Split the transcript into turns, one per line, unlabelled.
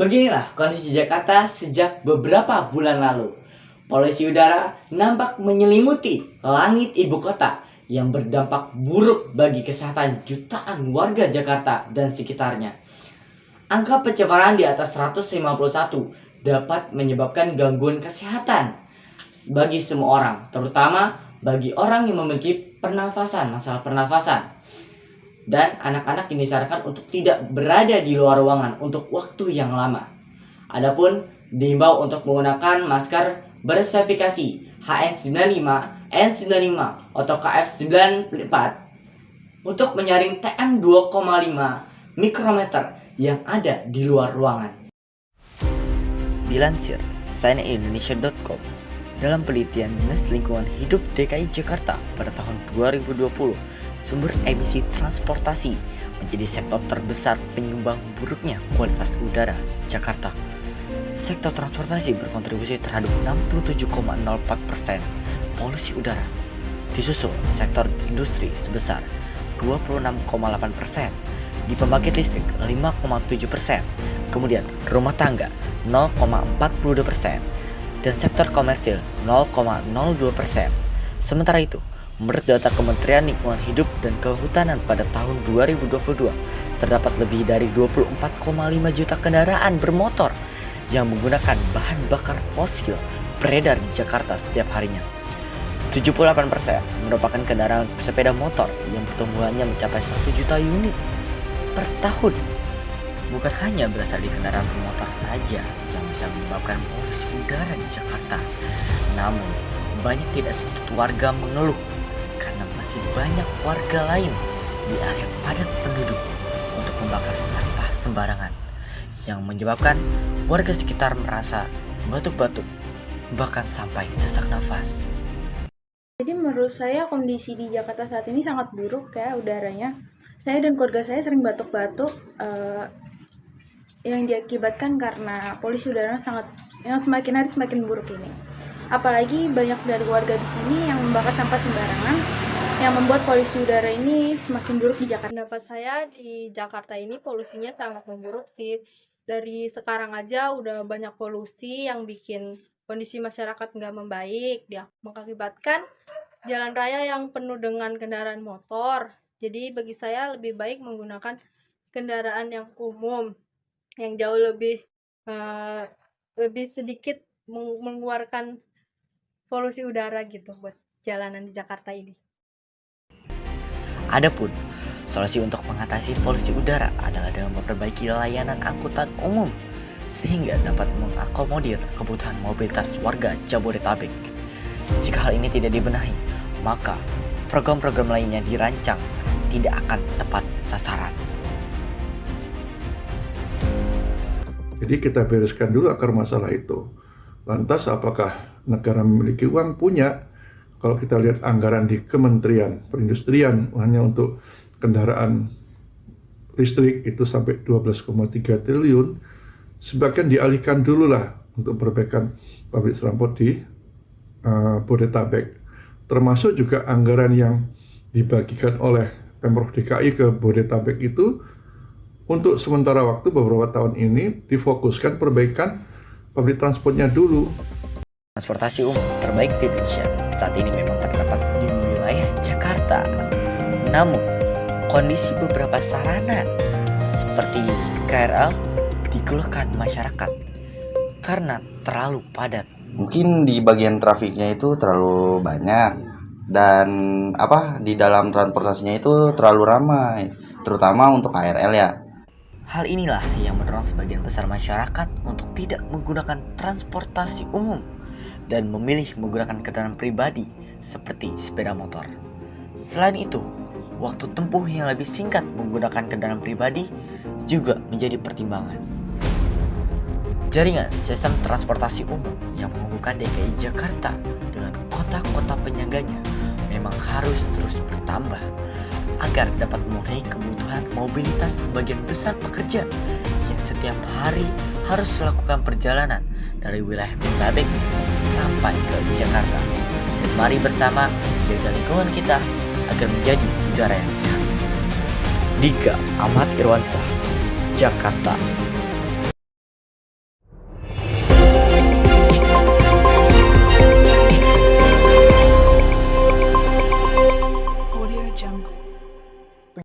Beginilah kondisi Jakarta sejak beberapa bulan lalu. Polusi udara nampak menyelimuti langit ibu kota yang berdampak buruk bagi kesehatan jutaan warga Jakarta dan sekitarnya. Angka pencemaran di atas 151 dapat menyebabkan gangguan kesehatan bagi semua orang, terutama bagi orang yang memiliki masalah pernafasan. Dan anak-anak yang disarankan untuk tidak berada di luar ruangan untuk waktu yang lama. Adapun diimbau untuk menggunakan masker bersertifikasi HN95, N95 atau KF94 untuk menyaring TM2,5 mikrometer yang ada di luar ruangan.
Dilansir cnnindonesia.com, dalam penelitian Dinas Lingkungan Hidup DKI Jakarta pada tahun 2020, sumber emisi transportasi menjadi sektor terbesar penyumbang buruknya kualitas udara Jakarta. Sektor transportasi berkontribusi terhadap 67,04% polusi udara, disusul sektor industri sebesar 26,8%, di pembangkit listrik 5,7%, kemudian rumah tangga 0,42%, dan sektor komersil 0,02%. Sementara itu, menurut data Kementerian Lingkungan Hidup dan Kehutanan pada tahun 2022, terdapat lebih dari 24,5 juta kendaraan bermotor yang menggunakan bahan bakar fosil beredar di Jakarta setiap harinya. 78% merupakan kendaraan sepeda motor yang pertumbuhannya mencapai 1 juta unit per tahun. Bukan hanya berasal dari kendaraan bermotor saja yang bisa menyebabkan polusi udara di Jakarta, namun banyak tidak sedikit warga mengeluh karena masih banyak warga lain di area padat penduduk untuk membakar sampah sembarangan, yang menyebabkan warga sekitar merasa batuk-batuk bahkan sampai sesak nafas.
Jadi menurut saya kondisi di Jakarta saat ini sangat buruk ya udaranya. Saya dan keluarga saya sering batuk-batuk yang diakibatkan karena polusi udara yang semakin hari semakin buruk ini. Apalagi banyak dari warga di sini yang membakar sampah sembarangan yang membuat polusi udara ini semakin buruk di Jakarta.
Pendapat saya di Jakarta ini polusinya sangat memburuk sih. Dari sekarang aja udah banyak polusi yang bikin kondisi masyarakat nggak membaik, dia mengakibatkan jalan raya yang penuh dengan kendaraan motor. Jadi bagi saya lebih baik menggunakan kendaraan yang umum yang jauh lebih sedikit mengeluarkan polusi udara gitu buat jalanan di Jakarta ini.
Adapun solusi untuk mengatasi polusi udara adalah dengan memperbaiki layanan angkutan umum sehingga dapat mengakomodir kebutuhan mobilitas warga Jabodetabek. Jika hal ini tidak dibenahi, maka program-program lainnya dirancang tidak akan tepat sasaran.
Jadi kita bereskan dulu akar masalah itu. Lantas apakah negara memiliki uang? Punya. Kalau kita lihat anggaran di Kementerian Perindustrian hanya untuk kendaraan listrik itu sampai 12,3 triliun. Sebagian dialihkan dulu lah untuk perbaikan pabrik transport di Bodetabek. Termasuk juga anggaran yang dibagikan oleh Pemprov DKI ke Bodetabek itu untuk sementara waktu beberapa tahun ini difokuskan perbaikan pabrik transportnya dulu.
Transportasi umum terbaik di Indonesia saat ini memang terdapat di wilayah Jakarta. Namun, kondisi beberapa sarana seperti KRL dikeluhkan masyarakat karena terlalu padat.
Mungkin di bagian trafiknya itu terlalu banyak dan di dalam transportasinya itu terlalu ramai, terutama untuk KRL ya.
Hal inilah yang mendorong sebagian besar masyarakat untuk tidak menggunakan transportasi umum dan memilih menggunakan kendaraan pribadi seperti sepeda motor. Selain itu, waktu tempuh yang lebih singkat menggunakan kendaraan pribadi juga menjadi pertimbangan. Jaringan sistem transportasi umum yang menghubungkan DKI Jakarta dengan kota-kota penyangganya memang harus terus bertambah agar dapat memenuhi kebutuhan mobilitas sebagian besar pekerja yang setiap hari harus melakukan perjalanan dari wilayah Bodetabek sampai ke Jakarta. Dan mari bersama jaga lingkungan kita agar menjadi udara yang sehat. Dika Ahmad Irwansyah, Jakarta.